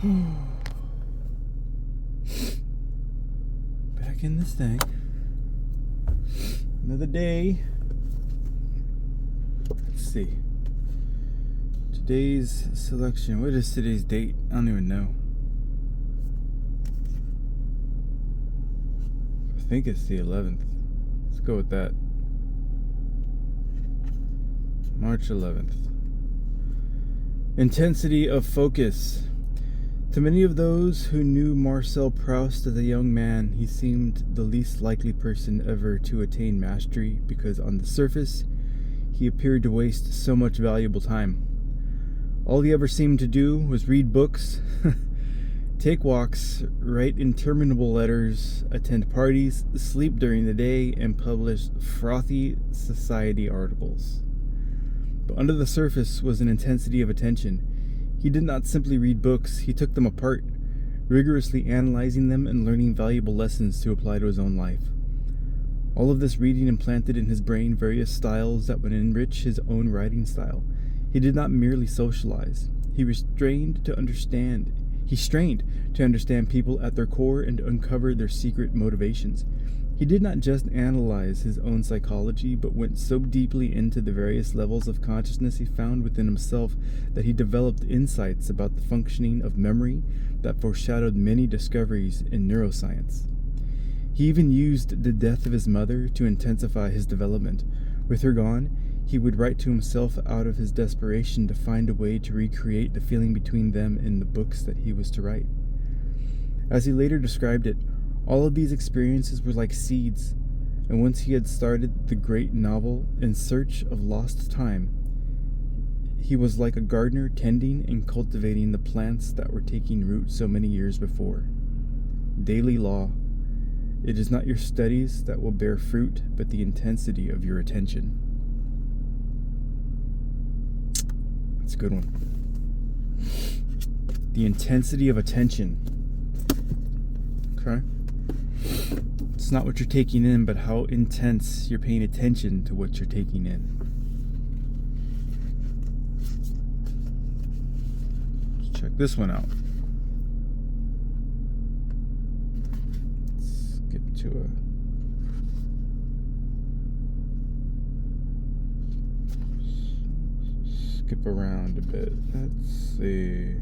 Back in this thing. Another day. Let's see. Today's selection. What is today's date? I don't even know. I think it's the 11th. Let's go with that. March 11th. Intensity of focus. To many of those who knew Marcel Proust as a young man, he seemed the least likely person ever to attain mastery because on the surface, he appeared to waste so much valuable time. All he ever seemed to do was read books, take walks, write interminable letters, attend parties, sleep during the day, and publish frothy society articles. But under the surface was an intensity of attention. He did not simply read books, he took them apart, rigorously analyzing them and learning valuable lessons to apply to his own life. All of this reading implanted in his brain various styles that would enrich his own writing style. He did not merely socialize. He strained to understand people at their core and to uncover their secret motivations. He did not just analyze his own psychology, but went so deeply into the various levels of consciousness he found within himself that he developed insights about the functioning of memory that foreshadowed many discoveries in neuroscience. He even used the death of his mother to intensify his development. With her gone, he would write to himself out of his desperation to find a way to recreate the feeling between them in the books that he was to write. As he later described it, all of these experiences were like seeds, and once he had started the great novel In Search of Lost Time, he was like a gardener tending and cultivating the plants that were taking root so many years before. Daily law. It is not your studies that will bear fruit, but the intensity of your attention. That's a good one. The intensity of attention. Okay? It's not what you're taking in, but how intense you're paying attention to what you're taking in. Let's check this one out. Skip to skip around a bit. Let's see.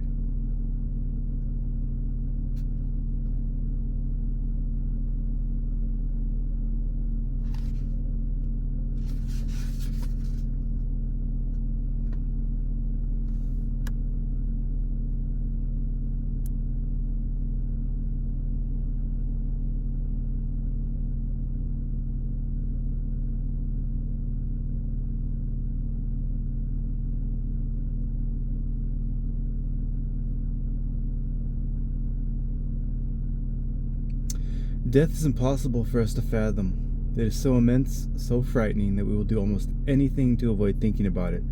Death is impossible for us to fathom. It is so immense, so frightening that we will do almost anything to avoid thinking about it.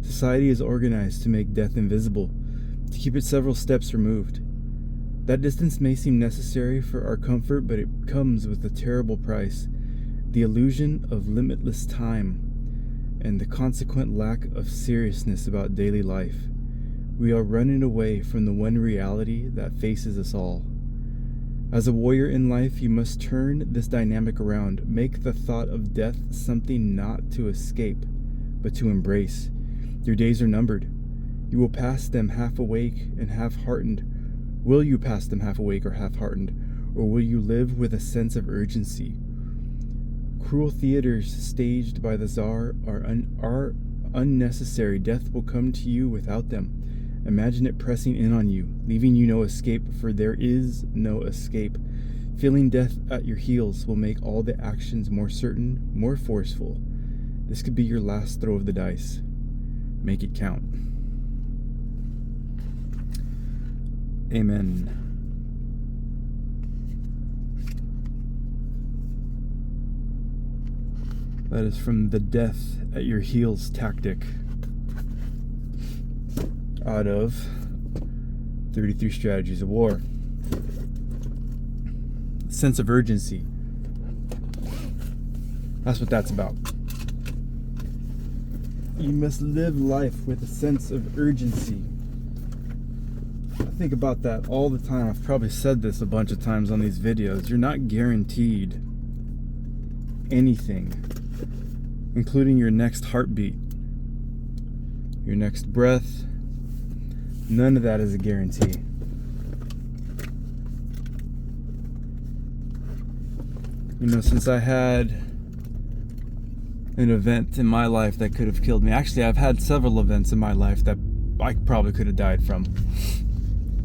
Society is organized to make death invisible, to keep it several steps removed. That distance may seem necessary for our comfort, but it comes with a terrible price: the illusion of limitless time and the consequent lack of seriousness about daily life. We are running away from the one reality that faces us all. As a warrior in life, you must turn this dynamic around. Make the thought of death something not to escape, but to embrace. Your days are numbered. You will pass them half awake and half-hearted. Will you pass them half awake or half-hearted, or will you live with a sense of urgency? Cruel theaters staged by the Tsar are unnecessary. Death will come to you without them. Imagine it pressing in on you, leaving you no escape, for there is no escape. Feeling death at your heels will make all the actions more certain, more forceful. This could be your last throw of the dice. Make it count. Amen. That is from the Death at Your Heels tactic, out of 33 Strategies of War. Sense of urgency. That's what that's about. You must live life with a sense of urgency. A think about that all the time. I've probably said this a bunch of times on these videos. You're not guaranteed anything, including your next heartbeat, your next breath. None of that is a guarantee. You know, since I had an event in my life that could have killed me. Actually, I've had several events in my life that I probably could have died from.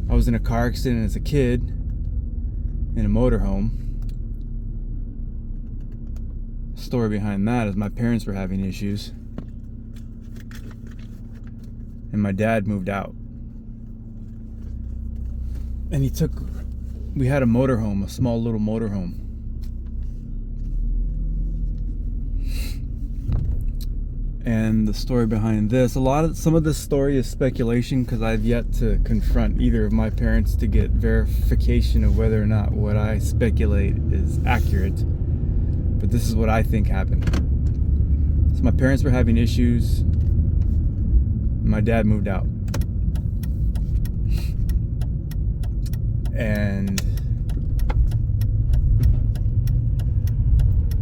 I was in a car accident as a kid in a motorhome. The story behind that is my parents were having issues, and my dad moved out. And we had a motorhome, a small little motorhome. And the story behind this, some of this story is speculation because I've yet to confront either of my parents to get verification of whether or not what I speculate is accurate. But this is what I think happened. So my parents were having issues. My dad moved out. And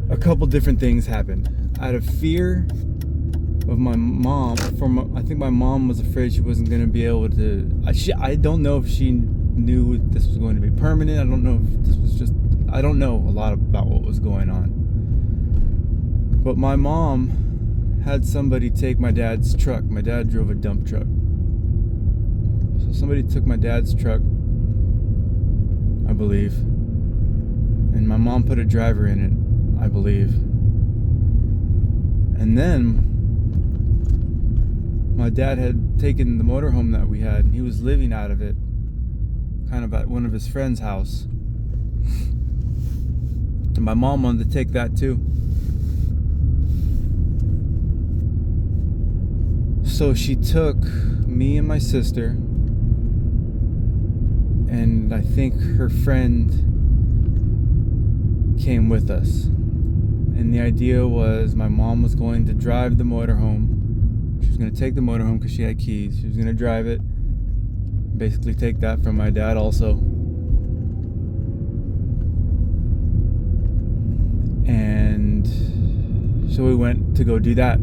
a couple different things happened. Out of fear of my mom, I think my mom was afraid she wasn't going to be able to, I don't know if she knew this was going to be permanent. I don't know if this was just, I don't know a lot about what was going on. But my mom had somebody take my dad's truck. My dad drove a dump truck. So somebody took my dad's truck, I believe, and my mom put a driver in it, I believe. And then my dad had taken the motorhome that we had, and he was living out of it, kind of at one of his friend's house. And my mom wanted to take that too. So she took me and my sister, and I think her friend came with us. And the idea was my mom was going to drive the motorhome. She was going to take the motorhome because she had keys. She was going to drive it, basically take that from my dad also. And so we went to go do that.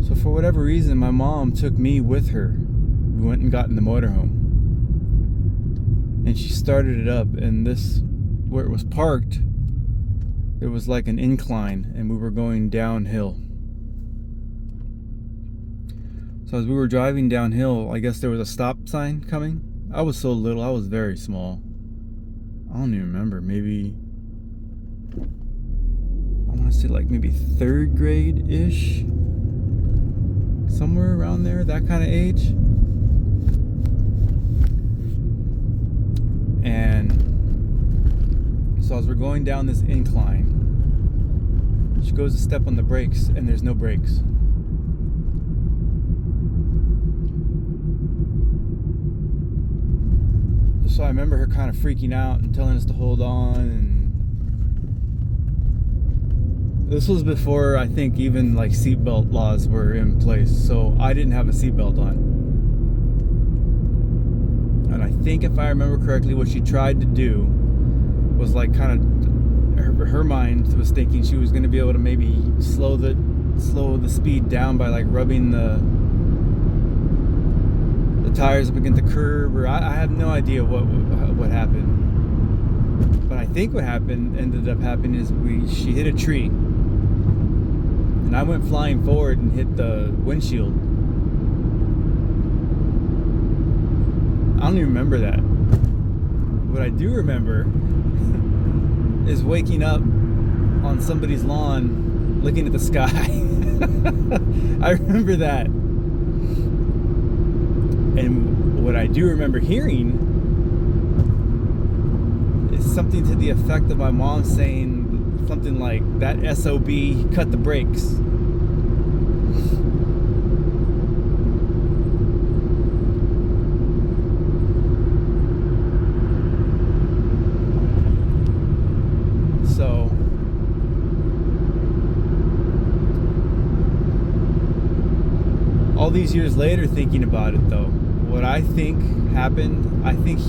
So for whatever reason, my mom took me with her. We went and got in the motorhome. And she started it up, and where it was parked, there was like an incline, and we were going downhill. So as we were driving downhill, I guess there was a stop sign coming. I was so little, I was very small. I don't even remember, maybe, I want to say like maybe 3rd grade-ish. Somewhere around there, that kind of age. And so as we're going down this incline, she goes to step on the brakes, and there's no brakes. So I remember her kind of freaking out and telling us to hold on, and this was before I think even like seatbelt laws were in place, so I didn't have a seatbelt on. And I think if I remember correctly, what she tried to do was like kind of, her mind was thinking she was going to be able to maybe slow the speed down by like rubbing the tires up against the curb, or I have no idea what happened. But I think what ended up happening is she hit a tree, and I went flying forward and hit the windshield. I don't even remember that. What I do remember is waking up on somebody's lawn looking at the sky. I remember that. And what I do remember hearing is something to the effect of my mom saying something like, "That SOB, cut the brakes." So all these years later, thinking about it though, what I think happened, I think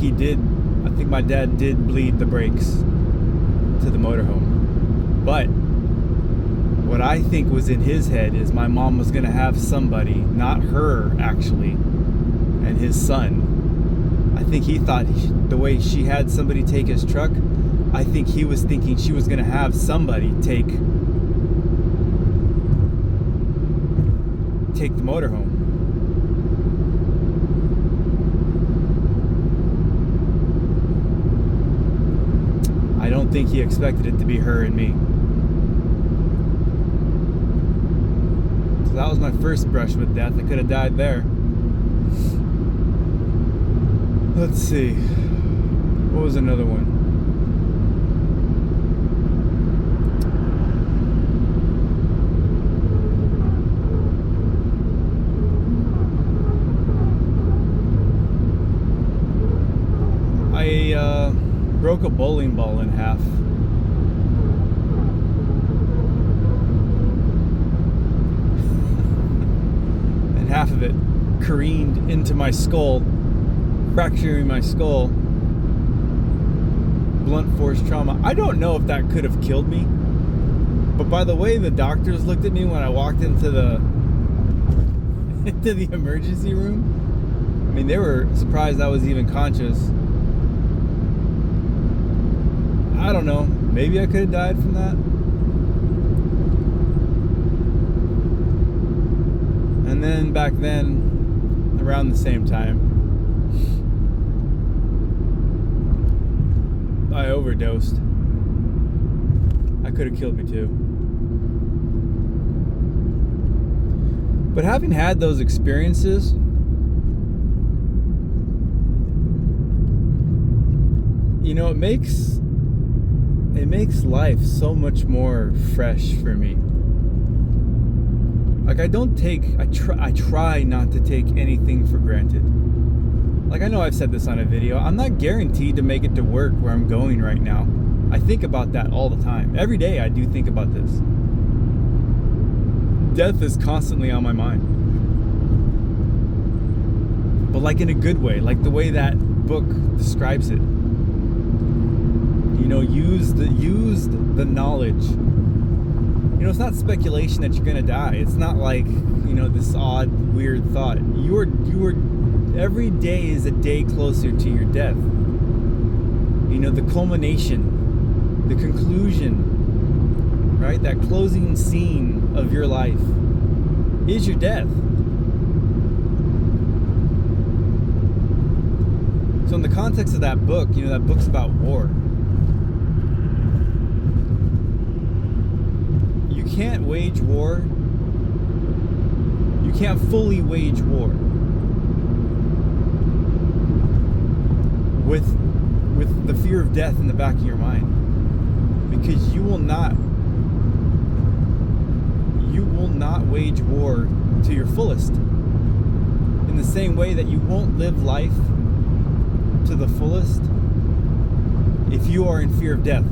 my dad did bleed the brakes to the motorhome. But what I think was in his head is my mom was going to have somebody, not her actually, and his son. I think he thought the way she had somebody take his truck, I think he was thinking she was going to have somebody take the motorhome. I don't think he expected it to be her and me. So that was my first brush with death. I could have died there. Let's see. What was another one? I broke a bowling ball in half. And half of it careened into my skull, fracturing my skull. Blunt force trauma. I don't know if that could have killed me, but by the way the doctors looked at me when I walked into the emergency room, I mean, they were surprised I was even conscious. I don't know. Maybe I could have died from that. And then back then, around the same time, I overdosed. That could have killed me too. But having had those experiences, you know, it makes life so much more fresh for me. Like I try not to take anything for granted. Like I know I've said this on a video, I'm not guaranteed to make it to work where I'm going right now. I think about that all the time. Every day I do think about this. Death is constantly on my mind. But like in a good way, like the way that book describes it. You know, use the knowledge. You know, it's not speculation that you're gonna die. It's not like, you know, this odd, weird thought. You are every day is a day closer to your death. You know, the culmination, the conclusion, right? That closing scene of your life is your death. So in the context of that book, you know, that book's about war. You can't wage war. You can't fully wage war with the fear of death in the back of your mind, because you will not wage war to your fullest, in the same way that you won't live life to the fullest if you are in fear of death.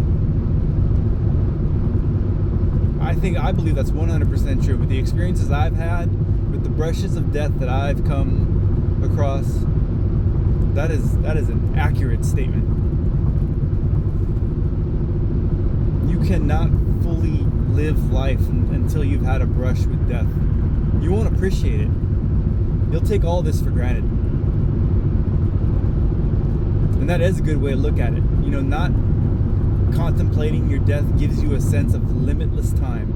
I believe that's 100% true. With the experiences I've had, with the brushes of death that I've come across, that is an accurate statement. You cannot fully live life until you've had a brush with death. You won't appreciate it. You'll take all this for granted. And that is a good way to look at it. You know, not contemplating your death gives you a sense of limitless time.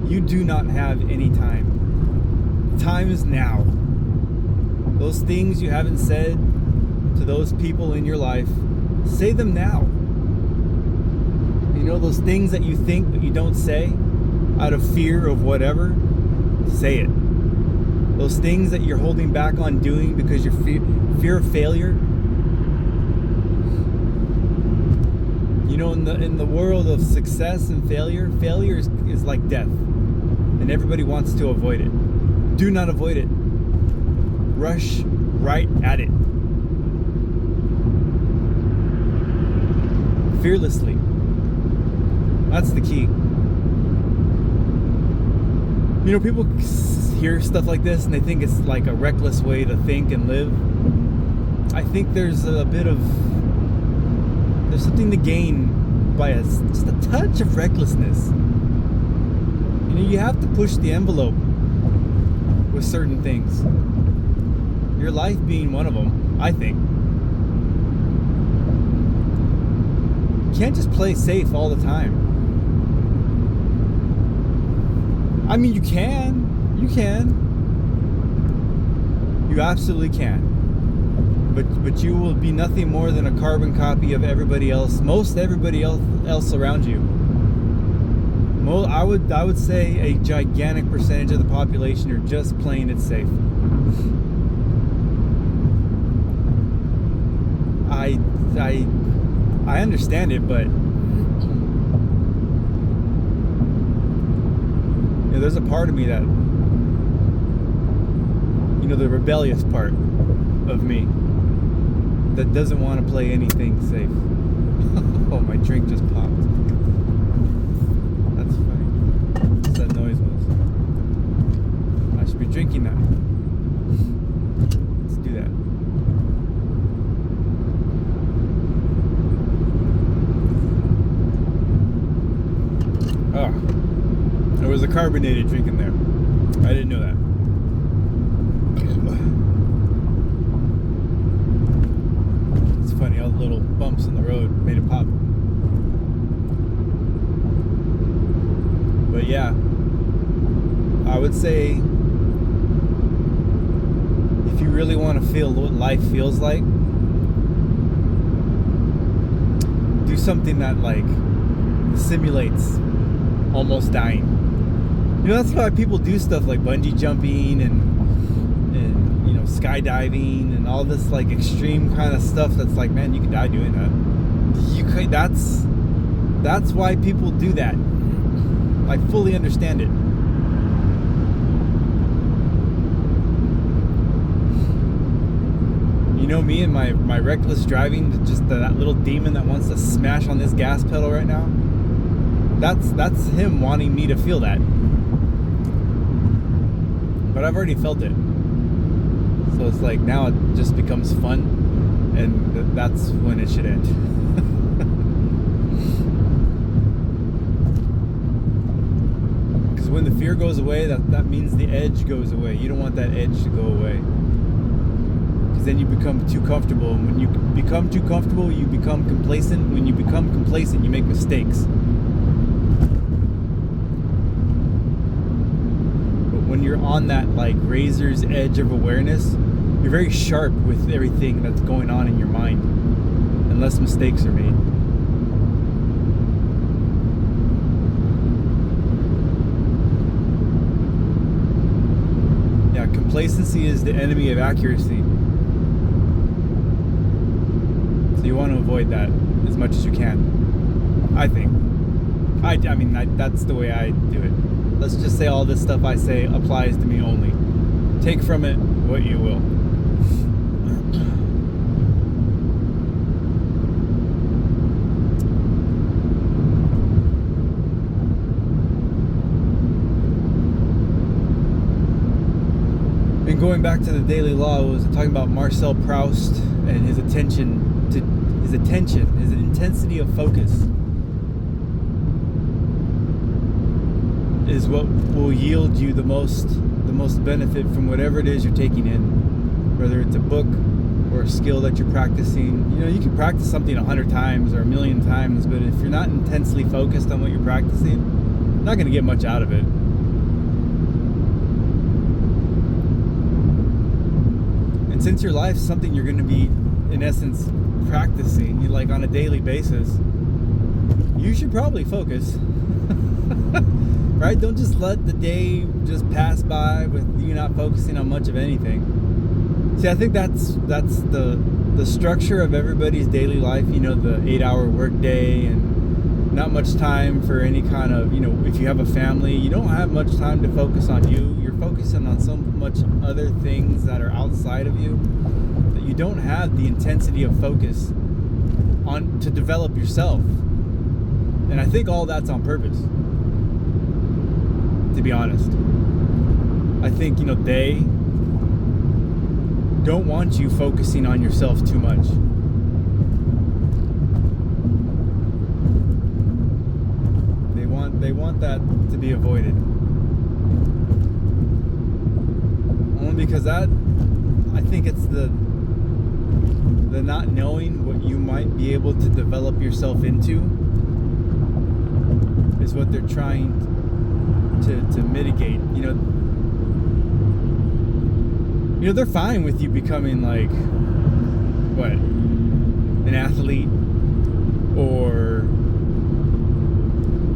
You do not have any time. Time is now. Those things you haven't said to those people in your life, say them now. You know, those things that you think but you don't say out of fear of whatever, say it. Those things that you're holding back on doing because you're fear of failure. You know, in the world of success and failure is like death, and everybody wants to avoid it. Do not avoid it. Rush right at it. Fearlessly. That's the key. You know, people hear stuff like this and they think it's like a reckless way to think and live. I think there's something to gain by just a touch of recklessness. You know, you have to push the envelope with certain things. Your life being one of them, I think. You can't just play safe all the time. I mean, you can. You absolutely can. But you will be nothing more than a carbon copy of everybody else, most everybody else around you. I would say a gigantic percentage of the population are just playing it safe. I understand it, but you know, there's a part of me that, you know, the rebellious part of me that doesn't want to play anything safe. Oh, my drink just popped. That's funny. What's that noise was? I should be drinking that. Let's do that. Oh, there was a carbonated drink in there. I didn't know that. It's funny, all the little bumps in the road made it pop. But yeah, I would say if you really want to feel what life feels like, do something that like simulates almost dying. You know, that's why people do stuff like bungee jumping and you know, skydiving and all this like extreme kind of stuff. That's like, man, you could die doing that. That's why people do that. I fully understand it. You know me and my reckless driving, just that little demon that wants to smash on this gas pedal right now. That's him wanting me to feel that. But I've already felt it. So it's like now it just becomes fun, and that's when it should end. Because when the fear goes away, that means the edge goes away. You don't want that edge to go away. Because then you become too comfortable. And when you become too comfortable, you become complacent. When you become complacent, you make mistakes. When you're on that like razor's edge of awareness, you're very sharp with everything that's going on in your mind, unless mistakes are made. Yeah, complacency is the enemy of accuracy. So you want to avoid that as much as you can, I think. I mean, that's the way I do it. Let's just say all this stuff I say applies to me only. Take from it what you will. And going back to the Daily Law, I was talking about Marcel Proust and his intensity of focus is what will yield you the most benefit from whatever it is you're taking in, whether it's a book or a skill that you're practicing. You know, you can practice something 100 times or 1,000,000 times, but if you're not intensely focused on what you're practicing, you're not going to get much out of it. And since your life's something you're going to be, in essence, practicing, you like on a daily basis, you should probably focus. Right? Don't just let the day just pass by with you not focusing on much of anything. See, I think that's the structure of everybody's daily life. You know, the 8-hour work day and not much time for any kind of, you know, if you have a family, you don't have much time to focus on you. You're focusing on so much other things that are outside of you that you don't have the intensity of focus on to develop yourself. And I think all that's on purpose, to be honest. I think, they don't want you focusing on yourself too much. They want that to be avoided. Only because I think it's the not knowing what you might be able to develop yourself into is what they're trying to mitigate. They're fine with you becoming like an athlete, or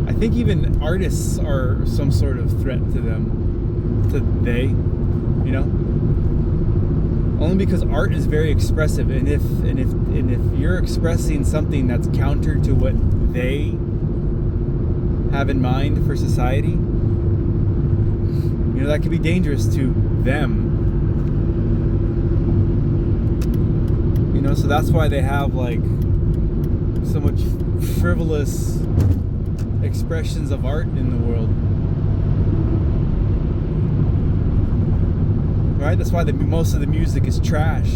I think even artists are some sort of threat to them, only because art is very expressive, and if you're expressing something that's counter to what they have in mind for society, that could be dangerous to them. So that's why they have like so much frivolous expressions of art in the world, right? That's why most of the music is trash.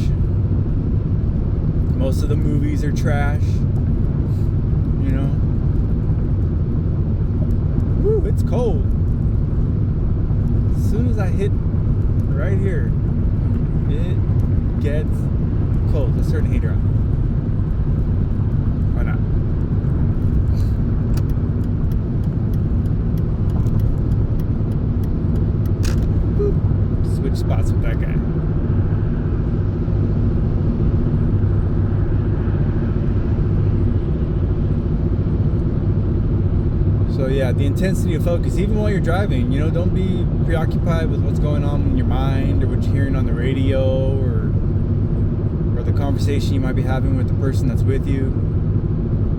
Most of the movies are trash. Woo, it's cold. As soon as I hit right here, it gets cold. Let's turn the heater on. Why not? Boop. Switch spots with that guy. So yeah, the intensity of focus, even while you're driving, don't be preoccupied with what's going on in your mind or what you're hearing on the radio or the conversation you might be having with the person that's with you.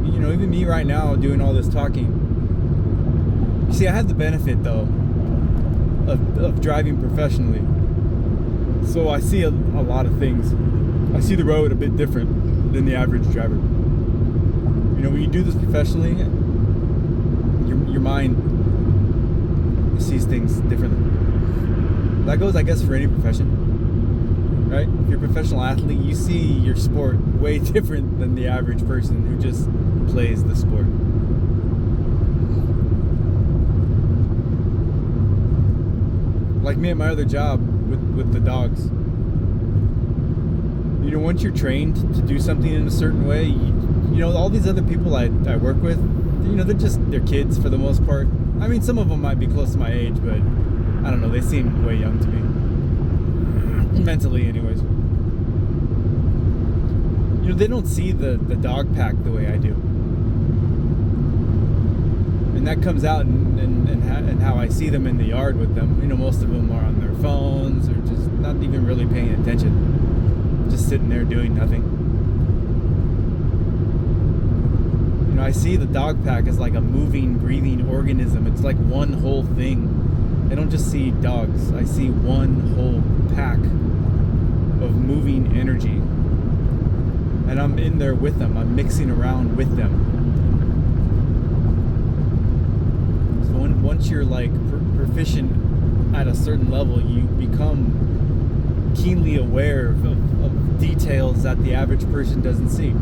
Even me right now doing all this talking. You see, I have the benefit though of driving professionally. So I see a lot of things. I see the road a bit different than the average driver. When you do this professionally, your mind sees things differently. That goes, I guess, for any profession, right? If you're a professional athlete, you see your sport way different than the average person who just plays the sport. Like me at my other job with the dogs. Once you're trained to do something in a certain way, all these other people I work with, they're kids for the most part. I mean, some of them might be close to my age, but I don't know, they seem way young to me. Mentally, anyways. They don't see the dog pack the way I do. And that comes out in how I see them in the yard with them. Most of them are on their phones or just not even really paying attention. Just sitting there doing nothing. I see the dog pack as like a moving, breathing organism. It's like one whole thing. I don't just see dogs. I see one whole pack of moving energy. And I'm in there with them. I'm mixing around with them. So once you're like proficient at a certain level, you become keenly aware of details that the average person doesn't see.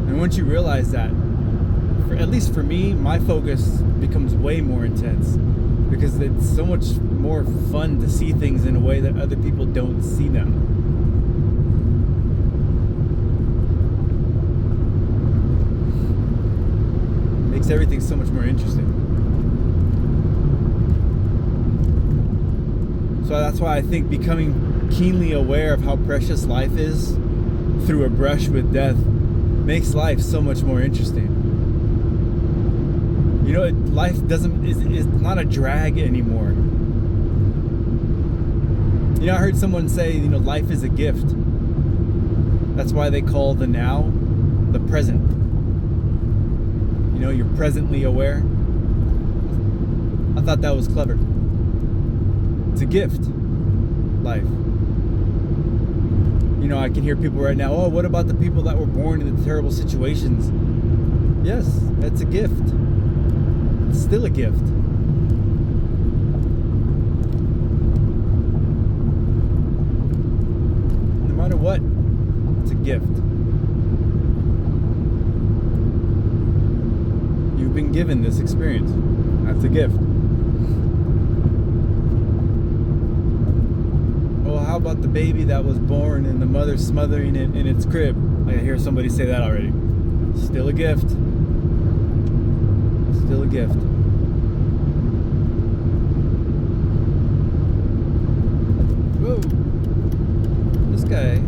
And once you realize that, at least for me, my focus becomes way more intense because it's so much more fun to see things in a way that other people don't see them. Makes everything so much more interesting. So that's why I think becoming keenly aware of how precious life is through a brush with death makes life so much more interesting. Life is not a drag anymore. I heard someone say, life is a gift. That's why they call the now the present. You're presently aware. I thought that was clever. It's a gift, life. I can hear people right now, oh, what about the people that were born into terrible situations? Yes, that's a gift. It's still a gift. what? It's a gift. You've been given this experience. That's a gift. Well, how about the baby that was born and the mother smothering it in its crib? I hear somebody say that already. Still a gift. Still a gift. Whoa. This guy.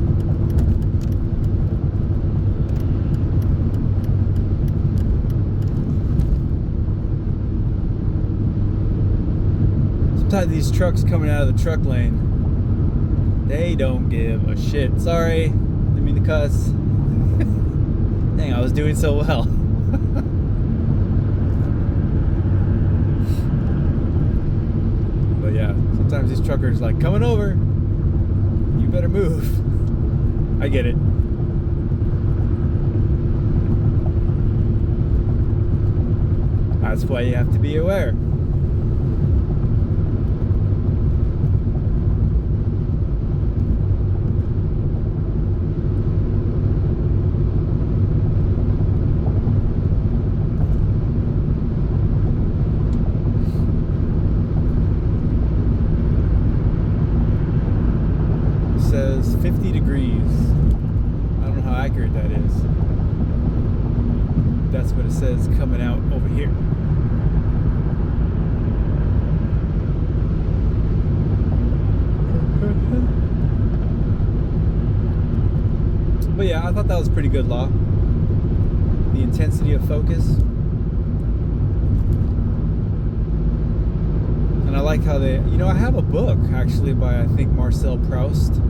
Sometimes these trucks coming out of the truck lane, they don't give a shit. Sorry, didn't mean to cuss. Dang, I was doing so well. But yeah, sometimes these truckers like coming over. You better move. I get it. That's why you have to be aware. Says 50 degrees. I don't know how accurate that is. That's what it says coming out over here. But yeah, I thought that was a pretty good law. The intensity of focus. And I like how they, I have a book actually by, I think, Marcel Proust.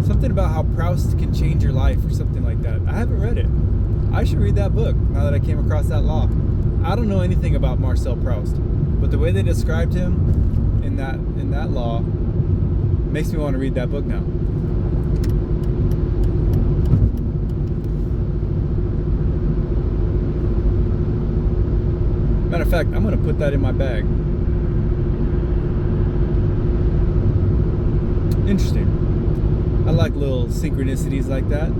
Something about how Proust can change your life or something like that. I haven't read it. I should read that book now that I came across that law. I don't know anything about Marcel Proust, but the way they described him in that law makes me want to read that book now. Matter of fact, I'm going to put that in my bag. Interesting. I like little synchronicities like that.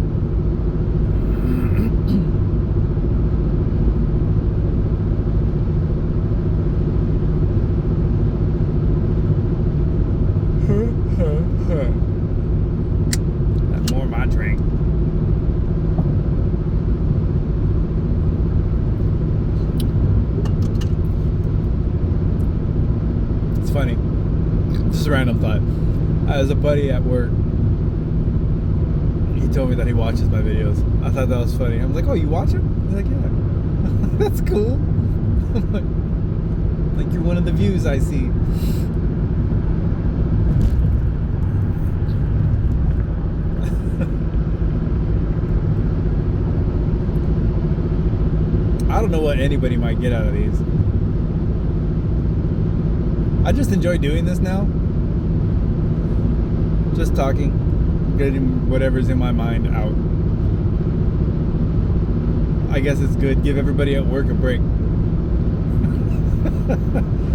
That's more my drink. It's funny. Just a random thought. I was a buddy at work. He told me that he watches my videos. I thought that was funny. I was like, "Oh, you watch them?" He's like, "Yeah." That's cool. I'm like, you're one of the views I see. I don't know what anybody might get out of these. I just enjoy doing this now. Just talking, getting whatever's in my mind out. I guess it's good. Give everybody at work a break.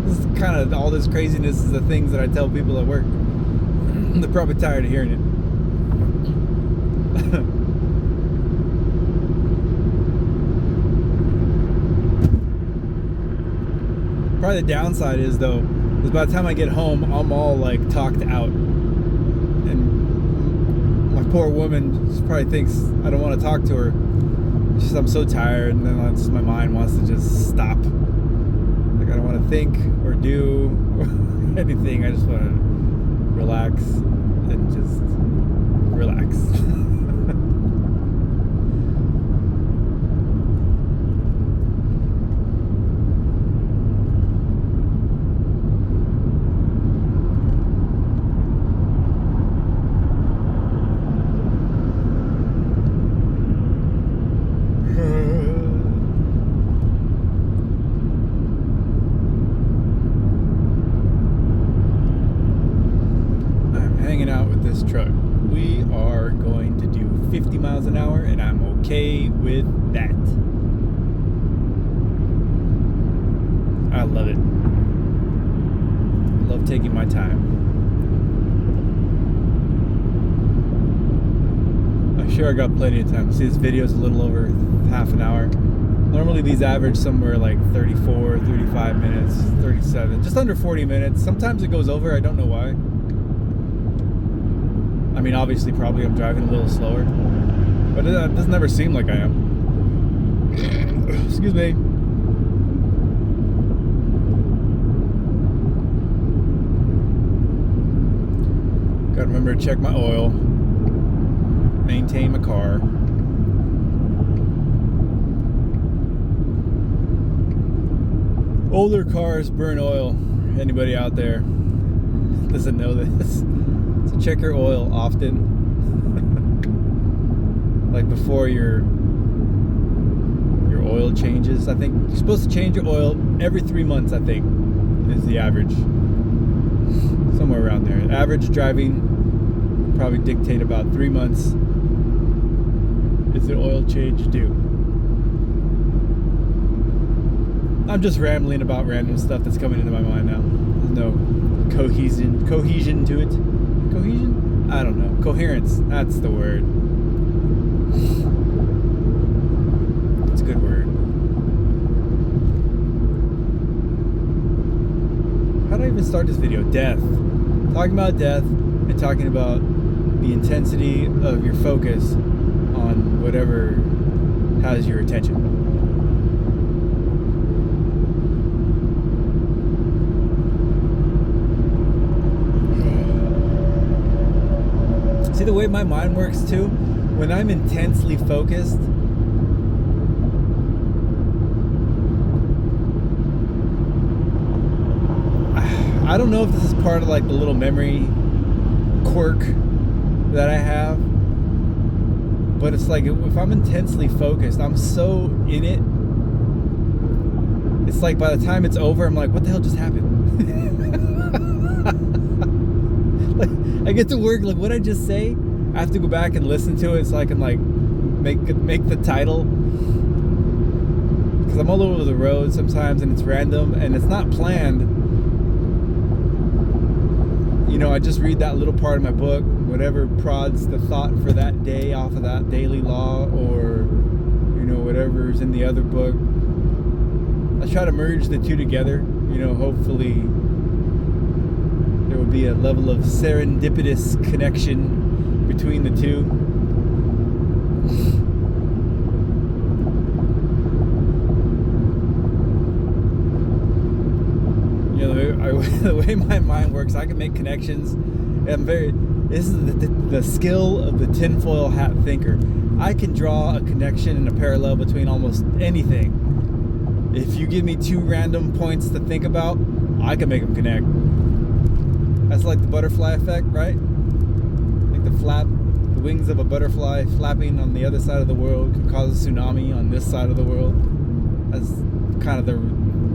This is kind of all this craziness is the things that I tell people at work. They're probably tired of hearing it. Probably the downside is though, is by the time I get home, I'm all like talked out. And my poor woman probably thinks I don't want to talk to her. She says I'm so tired, and then my mind wants to just stop. Like I don't want to think or do or anything. I just want to relax and just relax. This truck. We are going to do 50 miles an hour, and I'm okay with that. I love it. Love taking my time. sure I got plenty of time. See, this video is a little over half an hour. Normally these average somewhere like 34, 35 minutes, 37, just under 40 minutes. Sometimes it goes over, I don't know why. I mean, obviously, probably I'm driving a little slower, but it doesn't never seem like I am. Excuse me. Gotta remember to check my oil, maintain my car. Older cars burn oil. Anybody out there doesn't know this? So check your oil often. Like before your oil changes. I think you're supposed to change your oil every 3 months, I think, is the average. Somewhere around there. Average driving probably dictate about 3 months is the oil change due. I'm just rambling about random stuff that's coming into my mind now. There's no cohesion to it. Cohesion? I don't know. Coherence. That's the word. It's a good word. How did I even start this video? Death. Talking about death and talking about the intensity of your focus on whatever has your attention. See the way my mind works too? When I'm intensely focused, I don't know if this is part of like the little memory quirk that I have, but it's like if I'm intensely focused, I'm so in it. It's like by the time it's over, I'm like, what the hell just happened? Like, I get to work, like, what I just say, I have to go back and listen to it so I can like make the title, because I'm all over the road sometimes and it's random and it's not planned. You know, I just read that little part of my book, whatever prods the thought for that day off of that daily law, or you know, whatever's in the other book. I try to merge the two together. You know, hopefully there will be a level of serendipitous connection between the two. You know, the way my mind works, I can make connections. This is the skill of the tinfoil hat thinker. I can draw a connection and a parallel between almost anything. If you give me two random points to think about, I can make them connect. That's like the butterfly effect, right? Like the wings of a butterfly flapping on the other side of the world can cause a tsunami on this side of the world. That's kind of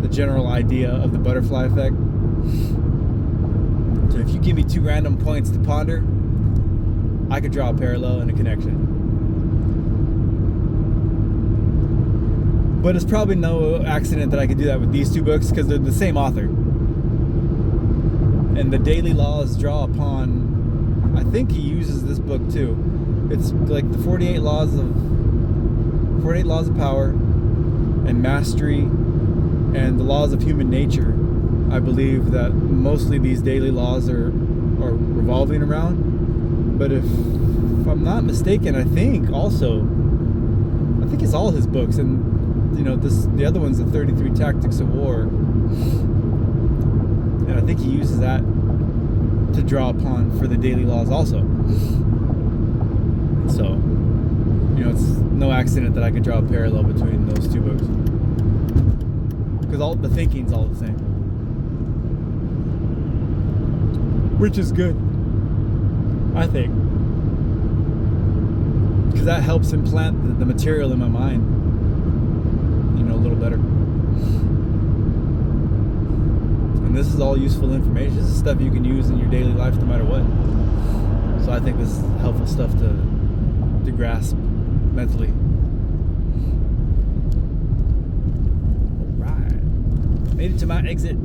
the general idea of the butterfly effect. So if you give me two random points to ponder, I could draw a parallel and a connection. But it's probably no accident that I could do that with these two books, because they're the same author. And the daily laws draw upon, I think he uses this book too. It's like the 48 laws of power and mastery and the laws of human nature. I believe that mostly these daily laws are revolving around. But if I'm not mistaken, I think it's all his books, and you know, the other one's the 33 Tactics of War, and I think he uses that to draw upon for the daily laws also. So, you know, it's no accident that I could draw a parallel between those two books, because all the thinking's all the same, which is good, I think, because that helps implant the material in my mind, you know, a little better. And this is all useful information. This is stuff you can use in your daily life no matter what. So I think this is helpful stuff to grasp mentally. Alright. Made it to my exit.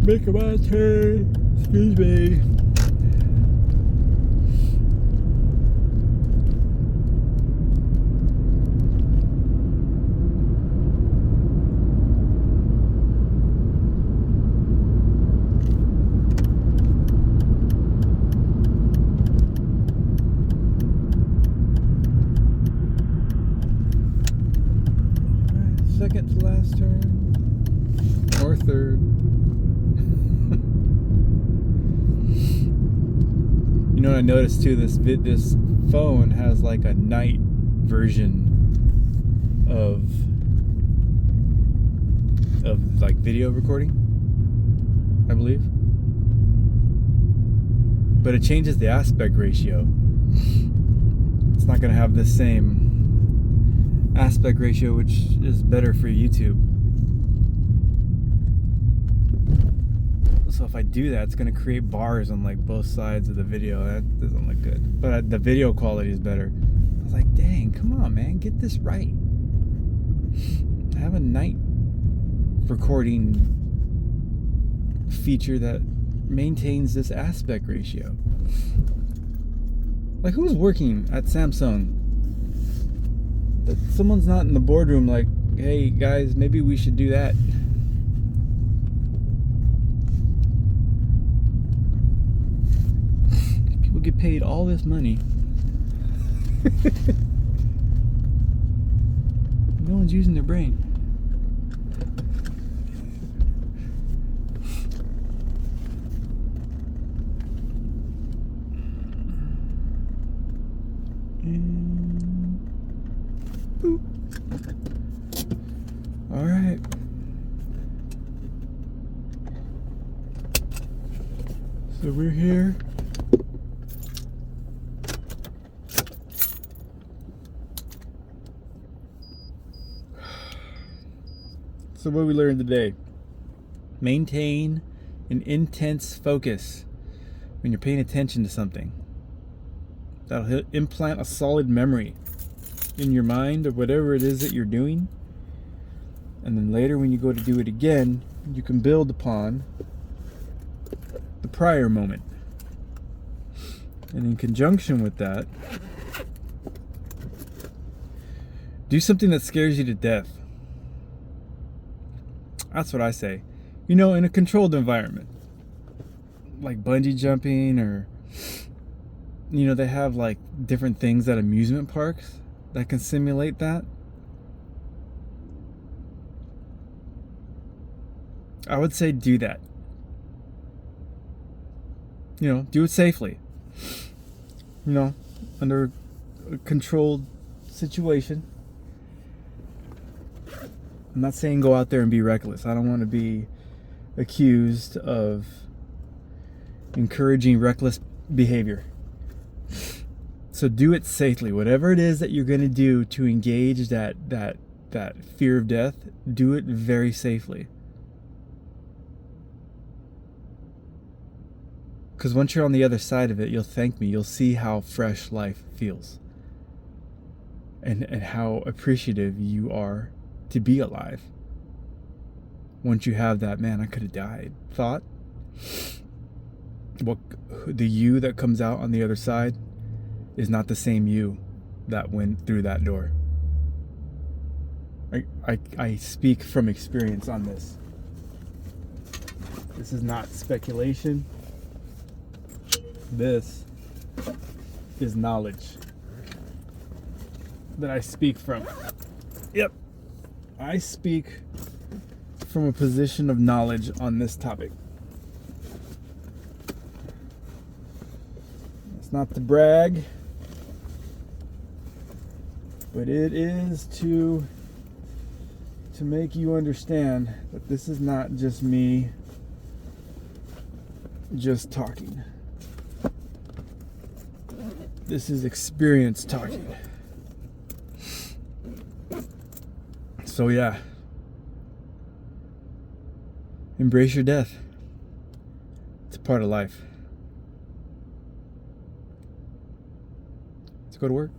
Make a my turn. Excuse me. Second to last turn, or third. You know what I noticed too? This phone has like a night version of like video recording, I believe. But it changes the aspect ratio. It's not going to have the same aspect ratio, which is better for YouTube. So if I do that, it's going to create bars on like both sides of the video. That doesn't look good. But the video quality is better. I was like, dang, come on, man, get this right. I have a night recording feature that maintains this aspect ratio. Like, who's working at Samsung? That someone's not in the boardroom like, hey guys, maybe we should do that. People get paid all this money. No one's using their brain. Boop. All right. So we're here. So what we learned today: maintain an intense focus when you're paying attention to something. That'll implant a solid memory in your mind of whatever it is that you're doing, and then later when you go to do it again, you can build upon the prior moment. And in conjunction with that, do something that scares you to death. That's what I say. You know, in a controlled environment, like bungee jumping, or you know, they have like different things at amusement parks that can simulate that. I would say do that. You know, do it safely. You know, under a controlled situation. I'm not saying go out there and be reckless. I don't want to be accused of encouraging reckless behavior. So do it safely. Whatever it is that you're going to do to engage that fear of death, do it very safely. Because once you're on the other side of it, you'll thank me. You'll see how fresh life feels. And how appreciative you are to be alive. Once you have that, man, I could have died thought, the you that comes out on the other side is not the same you that went through that door. I speak from experience on this. This is not speculation. This is knowledge that I speak from. Yep. I speak from a position of knowledge on this topic. It's not to brag, but it is to make you understand that this is not just me just talking. This is experience talking. So yeah, embrace your death. It's a part of life. Let's go to work.